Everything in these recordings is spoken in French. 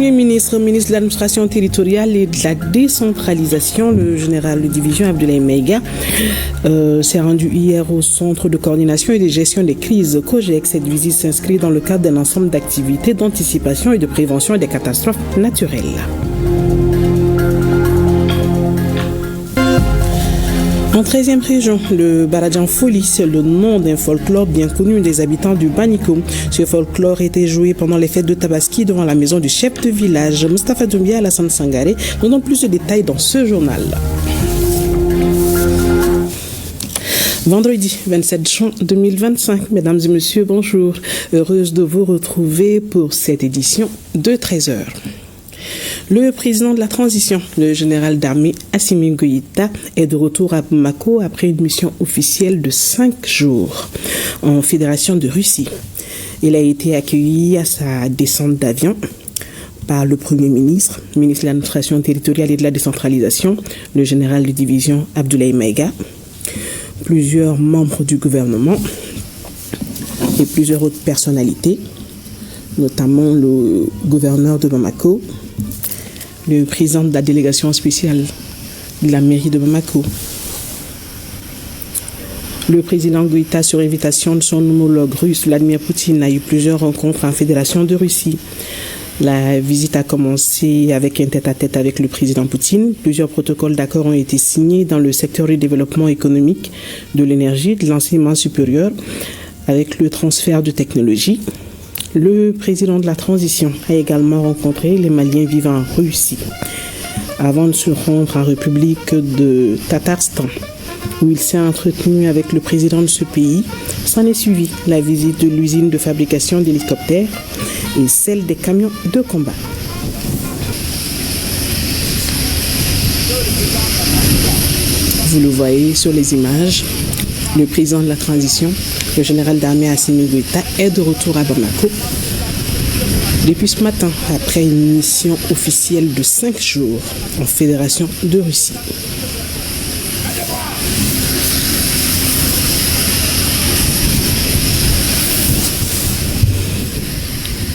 Premier ministre, ministre de l'administration territoriale et de la décentralisation, le général de division Abdoulaye Maïga, s'est rendu hier au centre de coordination et de gestion des crises COGEC. Cette visite s'inscrit dans le cadre d'un ensemble d'activités d'anticipation et de prévention des catastrophes naturelles. En 13e région, le Baradjan Foli, c'est le nom d'un folklore bien connu des habitants du Baniko. Ce folklore était joué pendant les fêtes de Tabaski devant la maison du chef de village, Mustafa Doumbia Alassane Sangaré. Donnons plus de détails dans ce journal. Vendredi 27 juin 2025, mesdames et messieurs, bonjour. Heureuse de vous retrouver pour cette édition de 13h. Le président de la transition, le général d'armée Assimi Goïta, est de retour à Bamako après une mission officielle de 5 jours en Fédération de Russie. Il a été accueilli à sa descente d'avion par le Premier ministre, ministre de l'administration territoriale et de la décentralisation, le général de division Abdoulaye Maïga, plusieurs membres du gouvernement et plusieurs autres personnalités, notamment le gouverneur de Bamako, le président de la délégation spéciale de la mairie de Bamako. Le président Goïta, sur invitation de son homologue russe, Vladimir Poutine, a eu plusieurs rencontres en Fédération de Russie. La visite a commencé avec un tête-à-tête avec le président Poutine. Plusieurs protocoles d'accord ont été signés dans le secteur du développement économique, de l'énergie, de l'enseignement supérieur, avec le transfert de technologies. Le président de la transition a également rencontré les Maliens vivant en Russie avant de se rendre en République de Tatarstan, où il s'est entretenu avec le président de ce pays. S'en est suivi la visite de l'usine de fabrication d'hélicoptères et celle des camions de combat. Vous le voyez sur les images, le président de la transition, le général d'armée Assimi Goïta, est de retour à Bamako depuis ce matin, après une mission officielle de 5 jours en Fédération de Russie.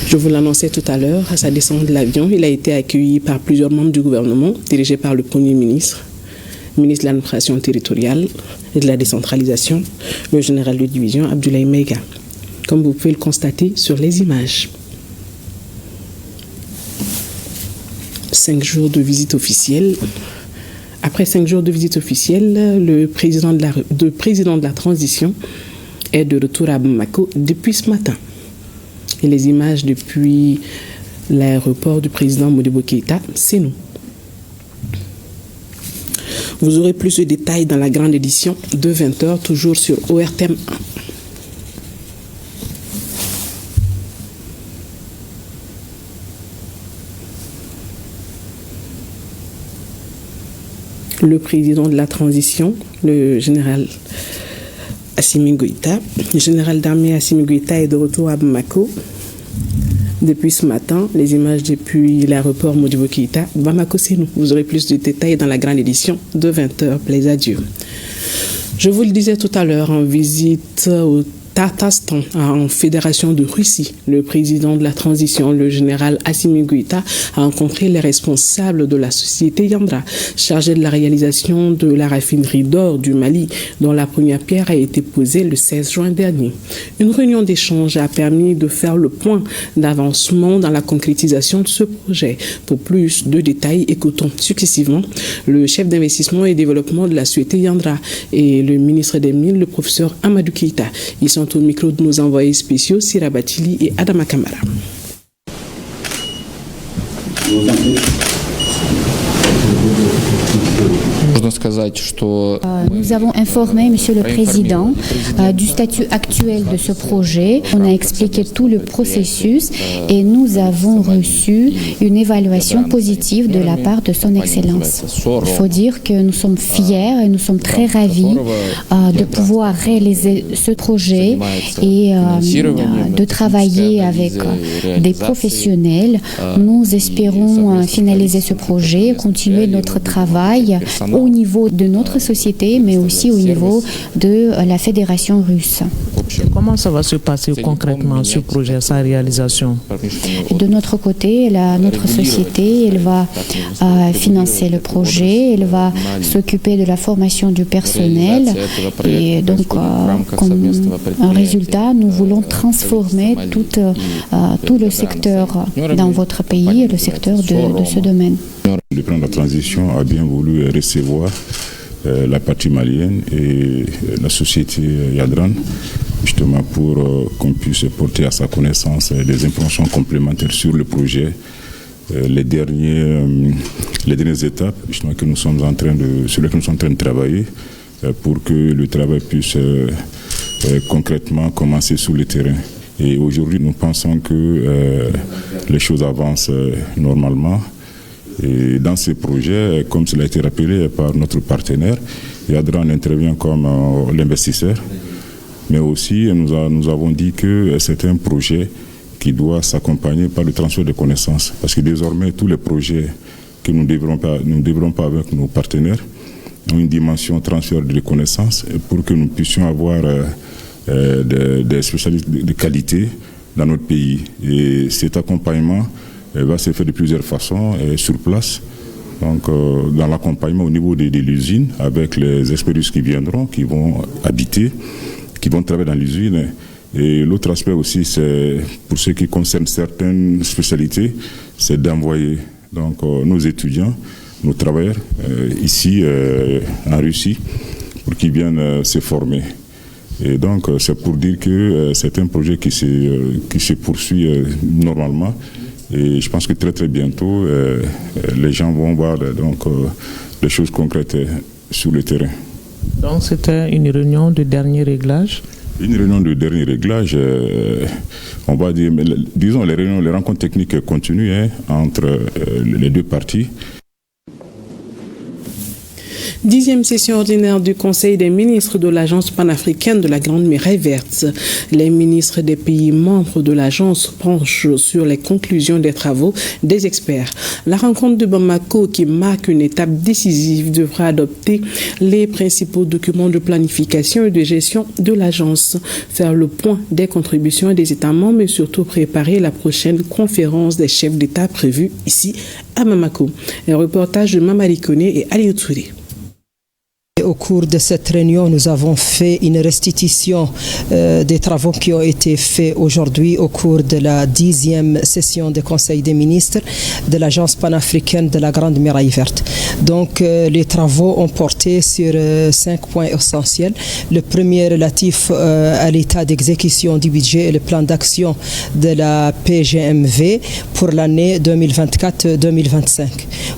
Je vous l'annonçais tout à l'heure, à sa descente de l'avion, il a été accueilli par plusieurs membres du gouvernement, dirigé par le Premier ministre, ministre de l'administration territoriale et de la décentralisation, le général de division Abdoulaye Maïga, comme vous pouvez le constater sur les images. 5 jours de visite officielle. Après 5 jours de visite officielle, le président de la transition est de retour à Bamako depuis ce matin. Et les images depuis l'aéroport du président Modibo Keïta, c'est nous. Vous aurez plus de détails dans la grande édition de 20h, toujours sur ORTM 1. Le président de la transition, le général Assimi Goïta, le général d'armée Assimi Goïta est de retour à Bamako depuis ce matin. Les images depuis l'aéroport Modibo Keïta, Bamako c'est nous. Vous aurez plus de détails dans la grande édition de 20h. Plaise à Dieu. Je vous le disais tout à l'heure, en visite au Tatarstan, en Fédération de Russie, le président de la transition, le général Assimi Goïta, a rencontré les responsables de la société Yandra, chargée de la réalisation de la raffinerie d'or du Mali, dont la première pierre a été posée le 16 juin dernier. Une réunion d'échange a permis de faire le point d'avancement dans la concrétisation de ce projet. Pour plus de détails, écoutons successivement le chef d'investissement et développement de la société Yandra et le ministre des Mines, le professeur Amadou Keïta. Ils sont au micro de nos envoyés spéciaux, Sira Batili et Adama Kamara. Nous avons informé Monsieur le Président du statut actuel de ce projet. On a expliqué tout le processus et nous avons reçu une évaluation positive de la part de Son Excellence. Il faut dire que nous sommes fiers et nous sommes très ravis de pouvoir réaliser ce projet et de travailler avec des professionnels. Nous espérons finaliser ce projet, continuer notre travail au niveau niveau de notre société, mais aussi au niveau de la Fédération russe. Comment ça va se passer concrètement, ce projet, sa réalisation? De notre côté, notre société, elle va financer le projet, elle va s'occuper de la formation du personnel et donc comme un résultat, nous voulons transformer tout le secteur dans votre pays et le secteur de ce domaine. Le plan de la transition a bien voulu recevoir la partie malienne et la société Yadran, justement pour qu'on puisse porter à sa connaissance des informations complémentaires sur le projet, les dernières étapes justement, sur lesquelles nous sommes en train de travailler pour que le travail puisse concrètement commencer sur le terrain. Et aujourd'hui, nous pensons que les choses avancent normalement. Et dans ces projets, comme cela a été rappelé par notre partenaire, Yadran intervient comme l'investisseur, mais aussi nous avons dit que c'est un projet qui doit s'accompagner par le transfert de connaissances. Parce que désormais, tous les projets que nous développons avec nos partenaires ont une dimension transfert de connaissances pour que nous puissions avoir des spécialistes de qualité dans notre pays. Et cet accompagnement va se faire de plusieurs façons sur place. Donc, dans l'accompagnement au niveau de l'usine, avec les experts qui viendront, qui vont habiter, qui vont travailler dans l'usine. Et l'autre aspect aussi, c'est pour ce qui concerne certaines spécialités, c'est d'envoyer donc nos étudiants, nos travailleurs ici en Russie, pour qu'ils viennent se former. Et donc, c'est pour dire que c'est un projet qui se poursuit normalement. Et je pense que très très bientôt, les gens vont voir les choses concrètes sur le terrain. Donc c'était une réunion de dernier réglage? Une réunion de dernier réglage, on va dire, disons les rencontres techniques continuent entre les deux parties. 10e session ordinaire du Conseil des ministres de l'Agence panafricaine de la Grande Muraille Verte. Les ministres des pays membres de l'agence penchent sur les conclusions des travaux des experts. La rencontre de Bamako, qui marque une étape décisive, devra adopter les principaux documents de planification et de gestion de l'agence, faire le point des contributions des États membres, mais surtout préparer la prochaine conférence des chefs d'État prévue ici à Bamako. Un reportage de Mamadi Koné et Ali Touré. Au cours de cette réunion, nous avons fait une restitution des travaux qui ont été faits aujourd'hui au cours de la 10e session du Conseil des ministres de l'Agence panafricaine de la Grande Muraille Verte. Donc, les travaux ont porté sur 5 points essentiels. Le premier relatif à l'état d'exécution du budget et le plan d'action de la PGMV pour l'année 2024-2025.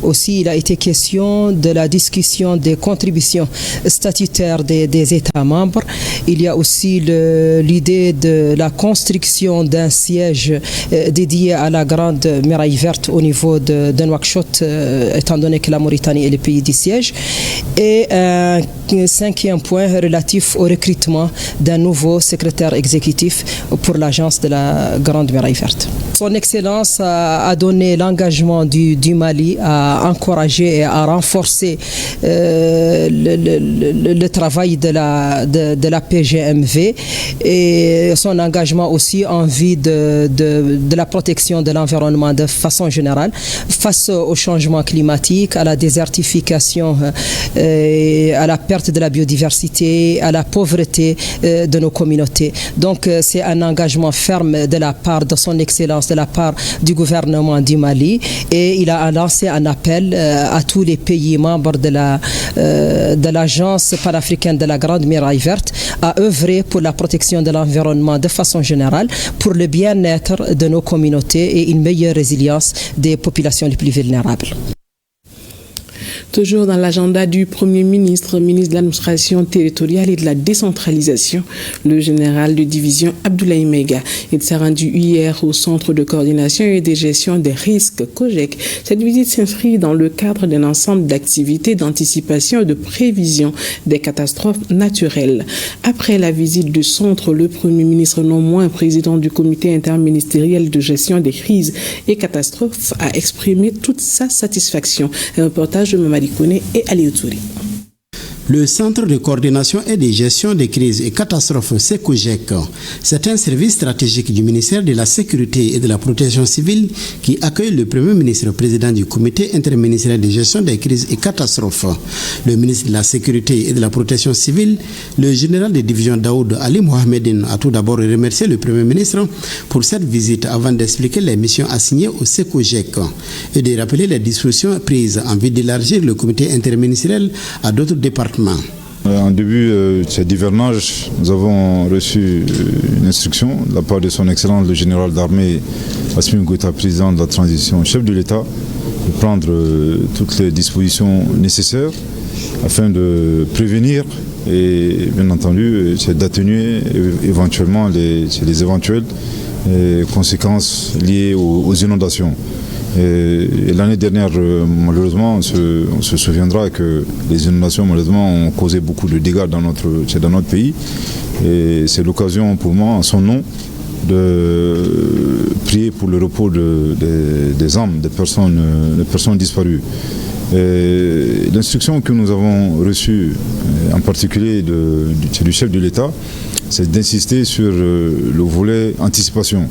Aussi, il a été question de la discussion des contributions statutaires des États membres. Il y a aussi l'idée de la construction d'un siège dédié à la Grande Muraille Verte au niveau de Nouakchott, étant donné que la Mauritanie est le pays du siège. Et un 5e point relatif au recrutement d'un nouveau secrétaire exécutif pour l'agence de la Grande Muraille Verte. Son Excellence a donné l'engagement du Mali à encourager et à renforcer le travail de la PGMV et son engagement aussi en vue de la protection de l'environnement de façon générale face au changement climatique, à la désertification, à la perte de la biodiversité, à la pauvreté de nos communautés. Donc c'est un engagement ferme de la part de son Excellence, de la part du gouvernement du Mali, et il a lancé un appel à tous les pays membres de l'Agence panafricaine de la Grande Muraille Verte à œuvrer pour la protection de l'environnement de façon générale, pour le bien-être de nos communautés et une meilleure résilience des populations les plus vulnérables. Toujours dans l'agenda du Premier ministre, ministre de l'administration territoriale et de la décentralisation, le général de division Abdoulaye Mega. Il s'est rendu hier au Centre de coordination et de gestion des risques COGEC. Cette visite s'inscrit dans le cadre d'un ensemble d'activités d'anticipation et de prévision des catastrophes naturelles. Après la visite du centre, le Premier ministre, non moins président du comité interministériel de gestion des crises et catastrophes, a exprimé toute sa satisfaction. Un reportage de Mamadi Koné et Ali Touré. Le Centre de coordination et de gestion des crises et catastrophes SECOGEC, c'est un service stratégique du ministère de la Sécurité et de la Protection civile qui accueille le Premier ministre président du Comité interministériel de gestion des crises et catastrophes. Le ministre de la Sécurité et de la Protection civile, le général de division Daoud Ali Mohamedine, a tout d'abord remercié le Premier ministre pour cette visite avant d'expliquer les missions assignées au SECOGEC et de rappeler les dispositions prises en vue d'élargir le Comité interministériel à d'autres départements. En début de cet hivernage, nous avons reçu une instruction de la part de son Excellence le général d'armée Assimi Goïta, président de la transition, chef de l'État, de prendre toutes les dispositions nécessaires afin de prévenir et bien entendu d'atténuer éventuellement les éventuelles conséquences liées aux inondations. Et l'année dernière, malheureusement, on se souviendra que les inondations, malheureusement, ont causé beaucoup de dégâts dans notre pays. Et c'est l'occasion pour moi, en son nom, de prier pour le repos des âmes, des personnes disparues. L'instruction que nous avons reçue, en particulier du chef de l'État, c'est d'insister sur le volet anticipation.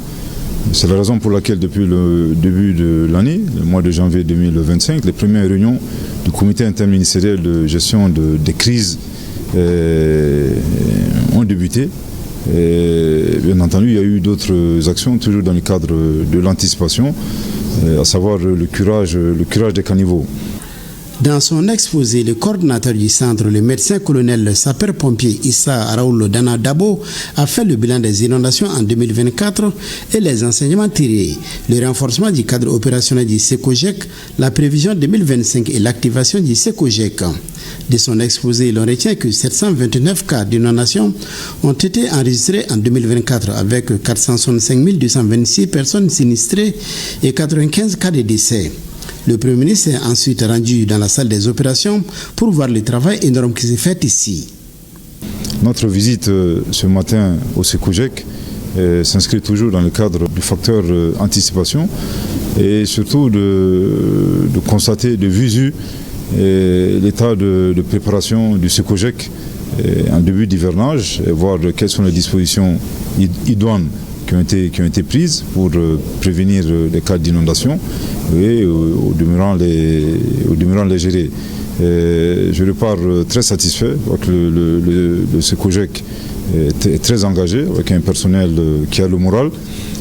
C'est la raison pour laquelle depuis le début de l'année, le mois de janvier 2025, les premières réunions du comité interministériel de gestion des crises ont débuté. Et bien entendu, il y a eu d'autres actions, toujours dans le cadre de l'anticipation, à savoir le curage des caniveaux. Dans son exposé, le coordinateur du centre, le médecin-colonel sapeur-pompier Issa Raoul Dana Dabo, a fait le bilan des inondations en 2024 et les enseignements tirés, le renforcement du cadre opérationnel du SECOGEC, la prévision 2025 et l'activation du SECOGEC. De son exposé, l'on retient que 729 cas d'inondation ont été enregistrés en 2024 avec 465 226 personnes sinistrées et 95 cas de décès. Le Premier ministre est ensuite rendu dans la salle des opérations pour voir le travail énorme qui s'est fait ici. Notre visite ce matin au SECOGEC s'inscrit toujours dans le cadre du facteur anticipation et surtout de constater de visu l'état de préparation du SECOGEC en début d'hivernage et voir quelles sont les dispositions idoines qui ont été prises pour prévenir les cas d'inondation et au demeurant les gérer. Je repars très satisfait. Le SECOGEC est très engagé avec un personnel qui a le moral.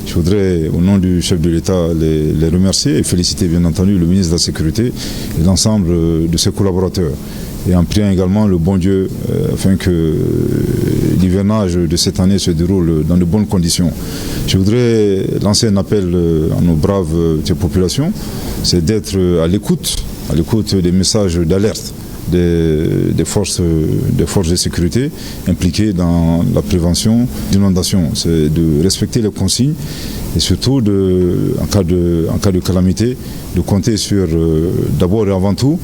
Je voudrais, au nom du chef de l'État, les remercier et féliciter bien entendu le ministre de la Sécurité et l'ensemble de ses collaborateurs. Et en priant également le bon Dieu afin que l'hivernage de cette année se déroule dans de bonnes conditions. Je voudrais lancer un appel à nos braves populations, c'est d'être à l'écoute des messages d'alerte des forces de sécurité impliquées dans la prévention d'inondations. C'est de respecter les consignes et surtout, en cas de calamité, de compter sur d'abord et avant tout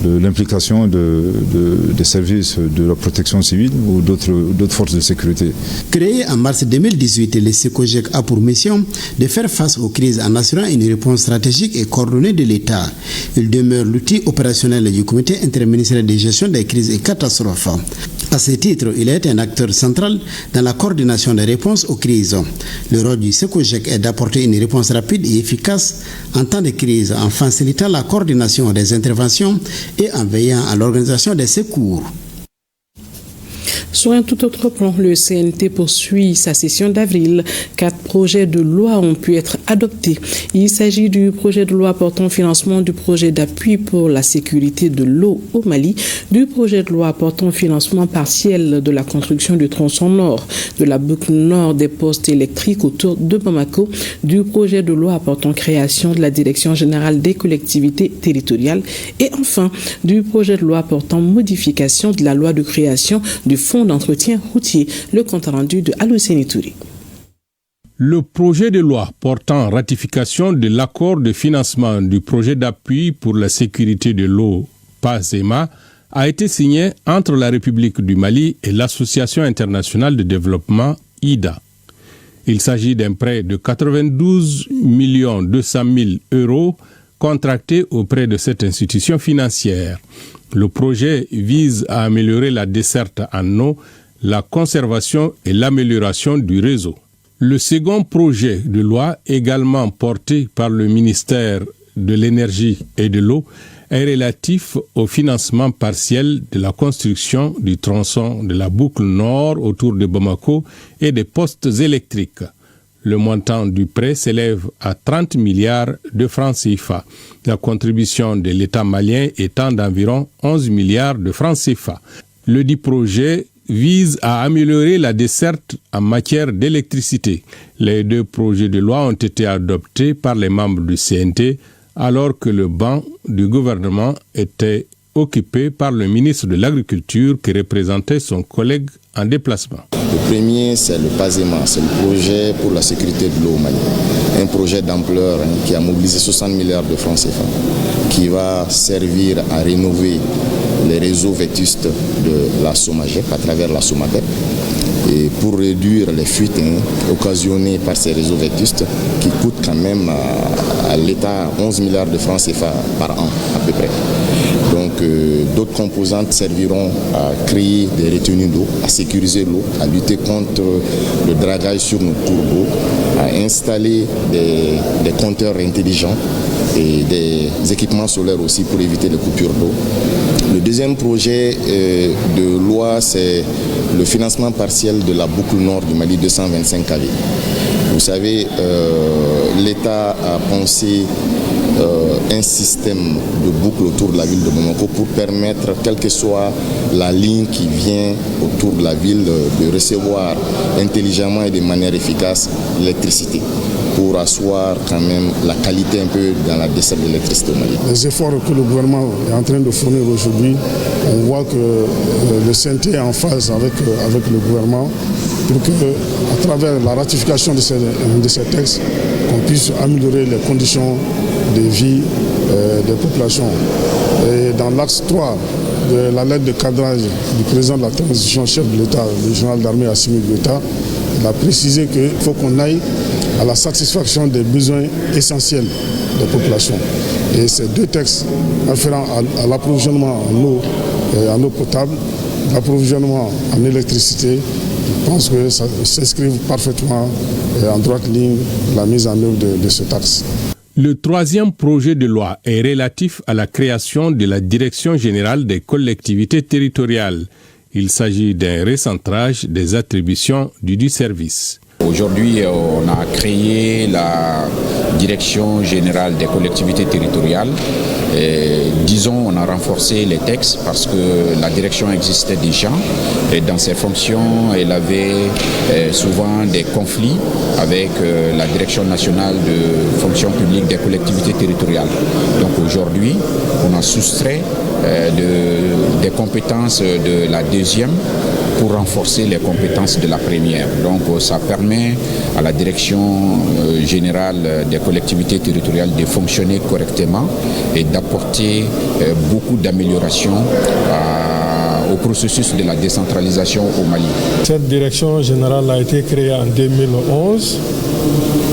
l'implication des services de la protection civile ou d'autres forces de sécurité. Créé en mars 2018, le SECOGEC a pour mission de faire face aux crises en assurant une réponse stratégique et coordonnée de l'État. Il demeure l'outil opérationnel du comité interministériel de gestion des crises et catastrophes. À ce titre, il est un acteur central dans la coordination des réponses aux crises. Le rôle du SECOGEC est d'apporter une réponse rapide et efficace en temps de crise, en facilitant la coordination des interventions et en veillant à l'organisation des secours. Sur un tout autre plan, le CNT poursuit sa session d'avril. 4 projets de loi ont pu être adoptés. Il s'agit du projet de loi portant financement du projet d'appui pour la sécurité de l'eau au Mali, du projet de loi portant financement partiel de la construction du tronçon nord, de la boucle nord des postes électriques autour de Bamako, du projet de loi portant création de la Direction générale des collectivités territoriales et enfin du projet de loi portant modification de la loi de création du Fonds d'entretien routier, le compte rendu de Alousseni Touré. Le projet de loi portant ratification de l'accord de financement du projet d'appui pour la sécurité de l'eau PASEMA a été signé entre la République du Mali et l'Association internationale de développement IDA. Il s'agit d'un prêt de 92 200 000 € contracté auprès de cette institution financière. Le projet vise à améliorer la desserte en eau, la conservation et l'amélioration du réseau. Le second projet de loi, également porté par le ministère de l'Énergie et de l'Eau, est relatif au financement partiel de la construction du tronçon de la boucle nord autour de Bamako et des postes électriques. Le montant du prêt s'élève à 30 milliards de francs CFA. La contribution de l'État malien étant d'environ 11 milliards de francs CFA. Le dit projet vise à améliorer la desserte en matière d'électricité. Les deux projets de loi ont été adoptés par les membres du CNT alors que le banc du gouvernement était occupé par le ministre de l'Agriculture qui représentait son collègue en déplacement. Le premier, c'est le PASEMA, c'est le projet pour la sécurité de l'eau au Mali. Un projet d'ampleur qui a mobilisé 60 milliards de francs CFA, qui va servir à rénover les réseaux vétustes de la SOMAGEP à travers la SOMATEP et pour réduire les fuites occasionnées par ces réseaux vétustes qui coûtent quand même à l'État 11 milliards de francs CFA par an à peu près. Donc d'autres composantes serviront à créer des retenues d'eau, à sécuriser l'eau, à lutter contre le dragage sur nos cours d'eau, à installer des compteurs intelligents et des équipements solaires aussi pour éviter les coupures d'eau. Le deuxième projet de loi, c'est le financement partiel de la boucle nord du Mali 225 kV. Vous savez, l'État a pensé un système de boucle autour de la ville de Bamako pour permettre, quelle que soit la ligne qui vient autour de la ville, de recevoir intelligemment et de manière efficace l'électricité pour asseoir quand même la qualité un peu dans la desserte de l'électricité au Mali. Les efforts que le gouvernement est en train de fournir aujourd'hui, on voit que le CNT est en phase avec le gouvernement pour que, à travers la ratification de ces textes, on puisse améliorer les conditions de vie des populations. Et dans l'axe 3 de la lettre de cadrage du président de la transition, chef de l'État, le général d'armée Assimi Goïta, il a précisé qu'il faut qu'on aille à la satisfaction des besoins essentiels des populations. Et ces deux textes afférents à l'approvisionnement en eau potable, l'approvisionnement en électricité, je pense que ça s'inscrivent parfaitement en droite ligne de la mise en œuvre de ce texte. Le troisième projet de loi est relatif à la création de la Direction générale des collectivités territoriales. Il s'agit d'un recentrage des attributions du service. Aujourd'hui, on a créé la Direction générale des collectivités territoriales. Et, disons, on a renforcé les textes parce que la direction existait déjà. Et dans ses fonctions, elle avait souvent des conflits avec la Direction nationale de fonction publique des collectivités territoriales. Donc aujourd'hui, on a soustrait des compétences de la deuxième pour renforcer les compétences de la première. Donc ça permet à la Direction générale des collectivités territoriales de fonctionner correctement et d'apporter beaucoup d'améliorations au processus de la décentralisation au Mali. Cette direction générale a été créée en 2011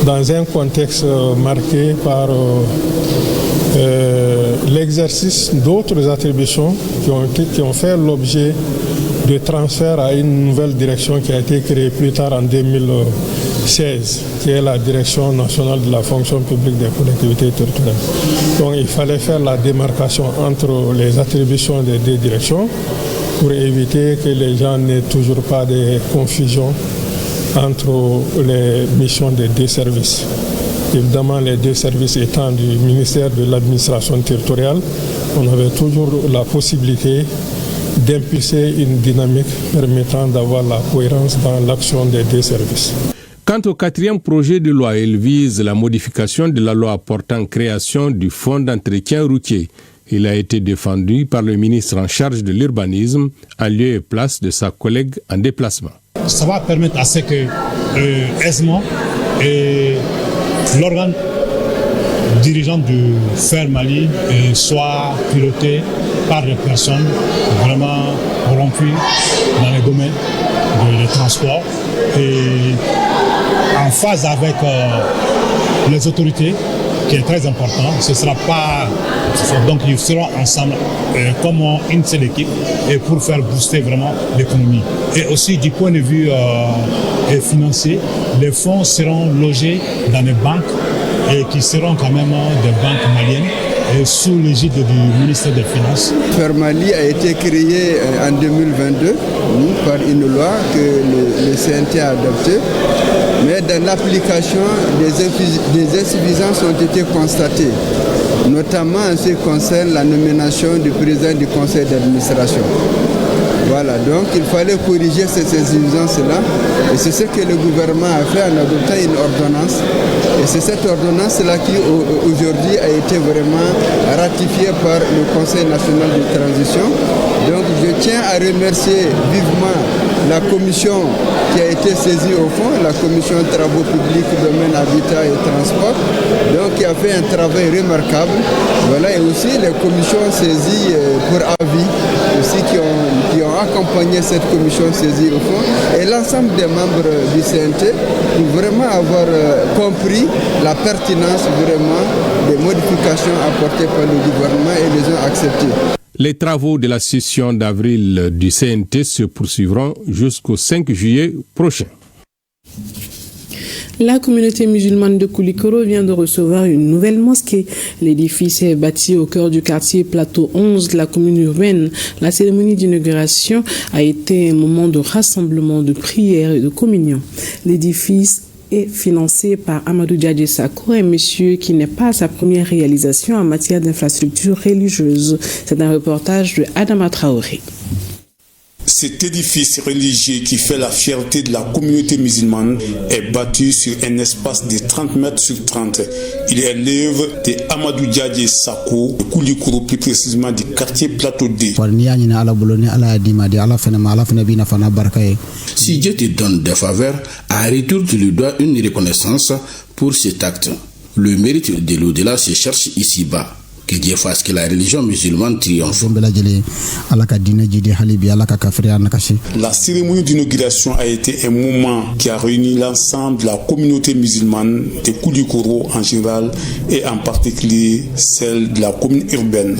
dans un contexte marqué par l'exercice d'autres attributions qui ont fait l'objet de transfert à une nouvelle direction qui a été créée plus tard en 2016, qui est la Direction nationale de la fonction publique des collectivités territoriales. Donc il fallait faire la démarcation entre les attributions des deux directions pour éviter que les gens n'aient toujours pas de confusion entre les missions des deux services. Évidemment, les deux services étant du ministère de l'administration territoriale, on avait toujours la possibilité d'impulser une dynamique permettant d'avoir la cohérence dans l'action des deux services. Quant au quatrième projet de loi, il vise la modification de la loi portant création du fonds d'entretien routier. Il a été défendu par le ministre en charge de l'urbanisme en lieu et place de sa collègue en déplacement. Ça va permettre à ce que aisément l'organe dirigeant du FER Mali soit piloté par des personnes vraiment corrompues dans les domaines des transports et en phase avec les autorités qui est très important. Ce sera pas... Donc ils seront ensemble comme une seule équipe et pour faire booster vraiment l'économie. Et aussi du point de vue financier, les fonds seront logés dans les banques et qui seront quand même des banques maliennes sous l'égide du ministère des Finances. Fermali a été créé en 2022 par une loi que le CNT a adoptée, mais dans l'application, des insuffisances ont été constatées, notamment en ce qui concerne la nomination du président du conseil d'administration. Voilà, donc il fallait corriger ces insuffisances-là et c'est ce que le gouvernement a fait en adoptant une ordonnance. Et c'est cette ordonnance-là qui aujourd'hui a été vraiment ratifiée par le Conseil national de transition. Donc je tiens à remercier vivement la commission qui a été saisie au fond, la commission travaux publics, domaine, habitat et transport, donc qui a fait un travail remarquable. Voilà, et aussi les commissions saisies pour avis aussi qui ont accompagné cette commission saisie au fond et l'ensemble des membres du CNT pour vraiment avoir compris la pertinence vraiment des modifications apportées par le gouvernement et les ont acceptées. Les travaux de la session d'avril du CNT se poursuivront jusqu'au 5 juillet prochain. La communauté musulmane de Koulikoro vient de recevoir une nouvelle mosquée. L'édifice est bâti au cœur du quartier Plateau 11 de la commune urbaine. La cérémonie d'inauguration a été un moment de rassemblement, de prière et de communion. L'édifice est financé par Amadou Diadje Sako, un monsieur qui n'est pas à sa première réalisation en matière d'infrastructures religieuses. C'est un reportage de Adama Traoré. Cet édifice religieux qui fait la fierté de la communauté musulmane est bâti sur un espace de 30 mètres sur 30. Il est l'œuvre de Amadou Diadje Sako, de Koulikoro, plus précisément du quartier Plateau D. Si Dieu te donne des faveurs, à retour tu lui dois une reconnaissance pour cet acte. Le mérite de l'au-delà se cherche ici-bas. Que Dieu fasse que la religion musulmane triomphe. La cérémonie d'inauguration a été un moment qui a réuni l'ensemble de la communauté musulmane de Koulikoro en général et en particulier celle de la commune urbaine.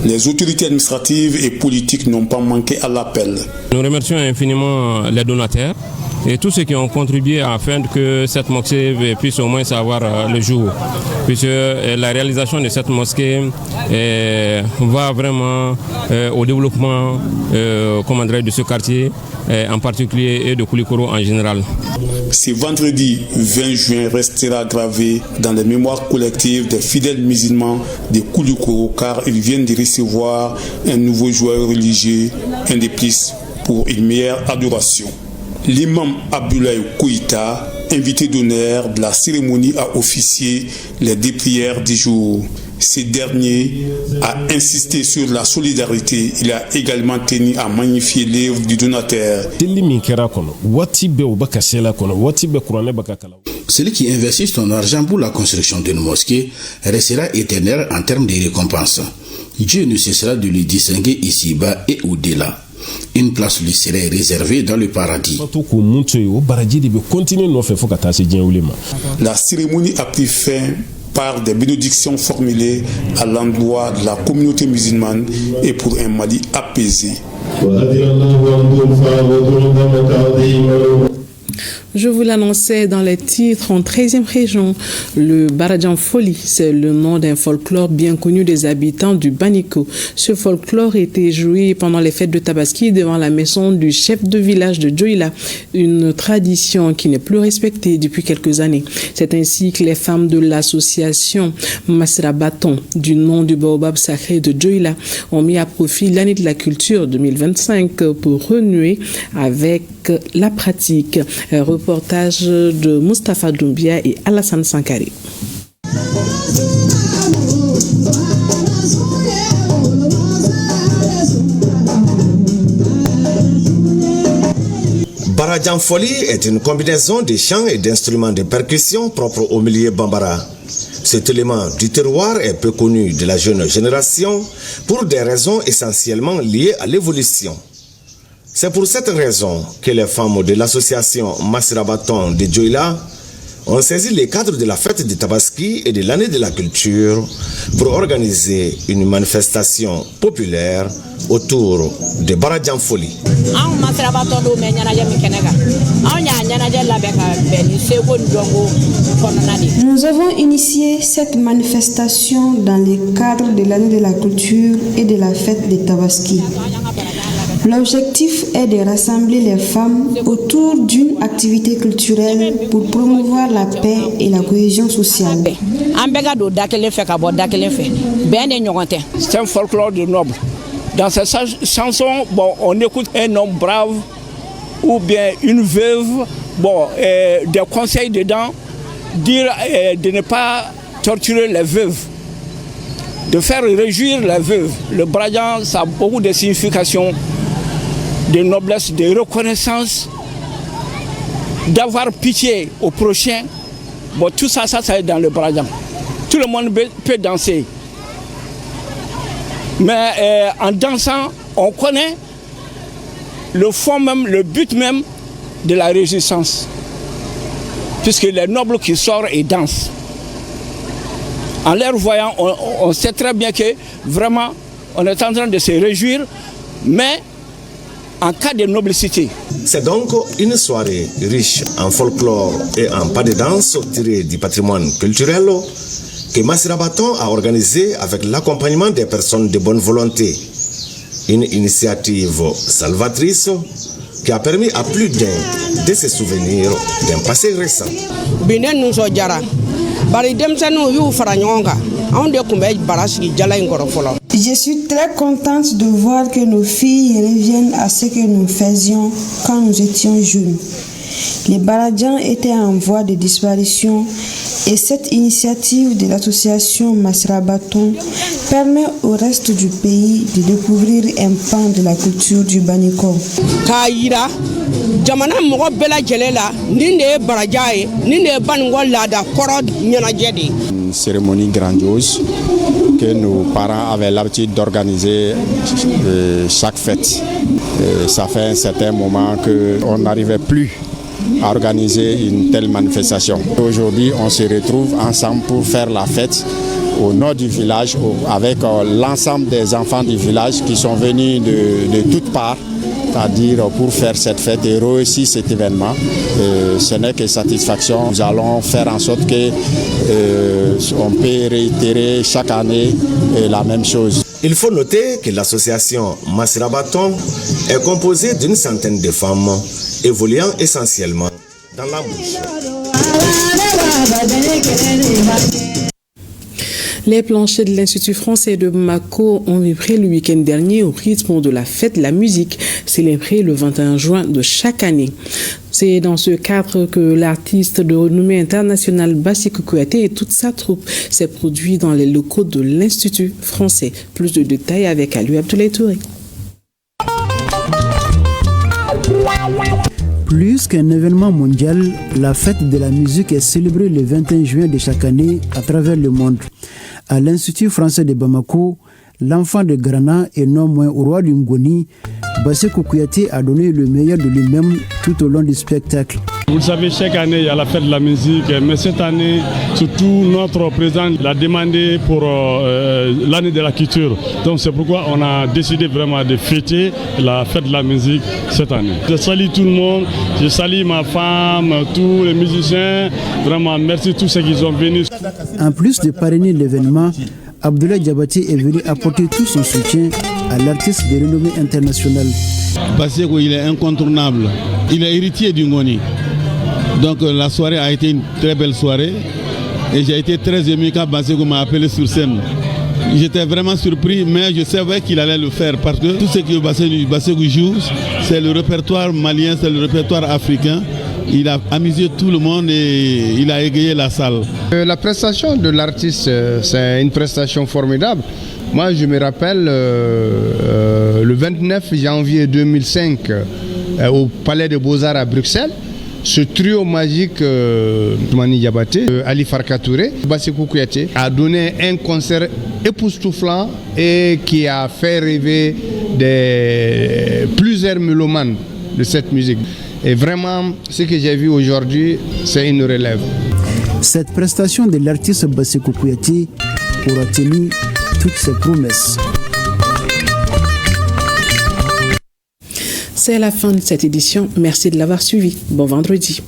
Les autorités administratives et politiques n'ont pas manqué à l'appel. Nous remercions infiniment les donateurs et tous ceux qui ont contribué afin que cette mosquée puisse au moins avoir le jour. Puisque la réalisation de cette mosquée va vraiment au développement de ce quartier, en particulier et de Koulikoro en général. Ce vendredi 20 juin restera gravé dans les mémoires collectives des fidèles musulmans de Koulikoro car ils viennent de recevoir un nouveau joyau religieux, un des plus pour une meilleure adoration. L'imam Abdoulaye Koïta, invité d'honneur de la cérémonie, a officié les deux prières du jour. Ce dernier a insisté sur la solidarité. Il a également tenu à magnifier l'œuvre du donateur. Celui qui investit son argent pour la construction d'une mosquée restera éternel en termes de récompense. Dieu ne cessera de lui distinguer ici-bas et au-delà. Une place lui serait réservée dans le paradis. La cérémonie a pris fin par des bénédictions formulées à l'endroit de la communauté musulmane et pour un Mali apaisé. Je vous l'annonçais dans les titres en 13e région. Le Baradjan Foli, c'est le nom d'un folklore bien connu des habitants du Baniko. Ce folklore était joué pendant les fêtes de Tabaski devant la maison du chef de village de Djoila, une tradition qui n'est plus respectée depuis quelques années. C'est ainsi que les femmes de l'association Masra Baton, du nom du baobab sacré de Djoila, ont mis à profit l'année de la culture 2025 pour renouer avec la pratique. Reportage de Mustapha Doumbia et Alassane Sankari. Baradjan Foli est une combinaison de chants et d'instruments de percussion propres au milieu bambara. Cet élément du terroir est peu connu de la jeune génération pour des raisons essentiellement liées à l'évolution. C'est pour cette raison que les femmes de l'association Masra Baton de Djoila ont saisi les cadres de la fête de Tabaski et de l'année de la culture pour organiser une manifestation populaire autour de Baradjan Foli. Nous avons initié cette manifestation dans le cadre de l'année de la culture et de la fête de Tabaski. L'objectif est de rassembler les femmes autour d'une activité culturelle pour promouvoir la paix et la cohésion sociale. C'est un folklore de noble. Dans cette chanson, on écoute un homme brave ou bien une veuve, des conseils dedans, dire de ne pas torturer les veuves, de faire réjouir les veuves. Le Baradjan, ça a beaucoup de significations, de noblesse, de reconnaissance, d'avoir pitié au prochain. Tout ça est dans le Baradjan. Tout le monde peut danser. Mais en dansant, on connaît le fond même, le but même de la résistance. Puisque les nobles qui sortent et dansent. En les voyant, on sait très bien que vraiment, on est en train de se réjouir, mais en cas de noblicité. C'est donc une soirée riche en folklore et en pas de danse tirée du patrimoine culturel que Massirabaton a organisé avec l'accompagnement des personnes de bonne volonté. Une initiative salvatrice qui a permis à plus d'un de se souvenir d'un passé récent. Je suis très contente de voir que nos filles reviennent à ce que nous faisions quand nous étions jeunes. Les Baradjans étaient en voie de disparition et cette initiative de l'association Massirabaton permet au reste du pays de découvrir un pan de la culture du Baniko. Une cérémonie grandiose que nos parents avaient l'habitude d'organiser chaque fête. Et ça fait un certain moment qu'on n'arrivait plus à organiser une telle manifestation. Aujourd'hui, on se retrouve ensemble pour faire la fête au nord du village avec l'ensemble des enfants du village qui sont venus de toutes parts, c'est-à-dire pour faire cette fête et réussir cet événement. Ce n'est que satisfaction. Nous allons faire en sorte qu'on peut réitérer chaque année la même chose. Il faut noter que l'association Massirabaton est composée d'une centaine de femmes évoluant essentiellement dans la bouche. Les planchers de l'Institut français de Bamako ont vibré le week-end dernier au rythme de la fête de la musique, célébrée le 21 juin de chaque année. C'est dans ce cadre que l'artiste de renommée internationale Bassirou Kouyaté et toute sa troupe s'est produit dans les locaux de l'Institut français. Plus de détails avec Aliou Abdoulaye Touré. Plus qu'un événement mondial, la fête de la musique est célébrée le 21 juin de chaque année à travers le monde. À l'Institut français de Bamako, l'enfant de Grana et non moins au roi du Ngoni, Bassirou Kouyaté a donné le meilleur de lui-même tout au long du spectacle. Vous le savez, chaque année, il y a la fête de la musique, mais cette année, surtout notre président l'a demandé pour l'année de la culture. Donc c'est pourquoi on a décidé vraiment de fêter la fête de la musique cette année. Je salue tout le monde, je salue ma femme, tous les musiciens, vraiment merci à tous ceux qui sont venus. En plus de parrainer l'événement, Abdoulaye Diabaté est venu apporter tout son soutien à l'artiste de renommée internationale. Bassirou, il est incontournable. Il est héritier du Ngoni. Donc la soirée a été une très belle soirée. Et j'ai été très ému quand Bassirou m'a appelé sur scène. J'étais vraiment surpris, mais je savais qu'il allait le faire parce que tout ce que Bassirou joue, c'est le répertoire malien, c'est le répertoire africain. Il a amusé tout le monde et il a égayé la salle. La prestation de l'artiste, c'est une prestation formidable. Moi, je me rappelle le 29 janvier 2005 au Palais des Beaux-Arts à Bruxelles, ce trio magique Toumani Diabaté, Ali Farka Touré, Bassirou Kouyaté a donné un concert époustouflant et qui a fait rêver plusieurs mélomanes de cette musique. Et vraiment, ce que j'ai vu aujourd'hui, c'est une relève. Cette prestation de l'artiste Basekou Kouyaté aura tenu toutes ses promesses. C'est la fin de cette édition. Merci de l'avoir suivi. Bon vendredi.